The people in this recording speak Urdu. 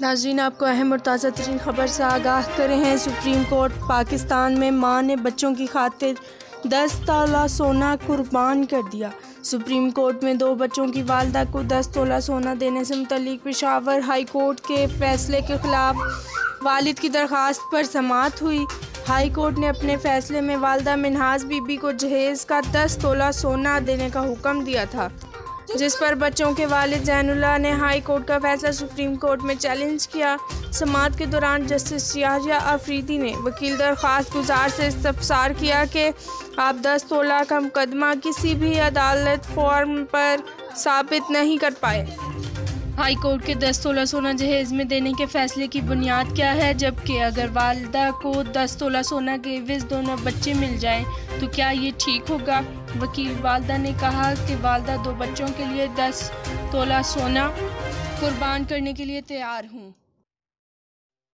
ناظرین، آپ کو اہم اور تازہ ترین خبر سے آگاہ کرے ہیں۔ سپریم کورٹ پاکستان میں ماں نے بچوں کی خاطر 10 تولہ سونا قربان کر دیا۔ سپریم کورٹ میں 2 بچوں کی والدہ کو 10 تولہ سونا دینے سے متعلق پشاور ہائی کورٹ کے فیصلے کے خلاف والد کی درخواست پر سماعت ہوئی۔ ہائی کورٹ نے اپنے فیصلے میں والدہ منہاز بی بی کو جہیز کا 10 تولہ سونا دینے کا حکم دیا تھا، جس پر بچوں کے والد زین اللہ نے ہائی کورٹ کا فیصلہ سپریم کورٹ میں چیلنج کیا۔ سماعت کے دوران جسٹس یحییٰ آفریدی نے وکیل درخواست گزار سے استفسار کیا کہ آپ 10 تولہ کا مقدمہ کسی بھی عدالت فارم پر ثابت نہیں کر پائے۔ ہائی کورٹ کے 10 تولہ سونا جہیز میں دینے کے فیصلے کی بنیاد کیا ہے؟ جبکہ اگر والدہ کو 10 تولہ سونا کے عوض دونوں بچے مل جائیں تو کیا یہ ٹھیک ہوگا؟ وکیل والدہ نے کہا کہ والدہ 2 بچوں کے لیے 10 تولہ سونا قربان کرنے کے لیے تیار ہوں۔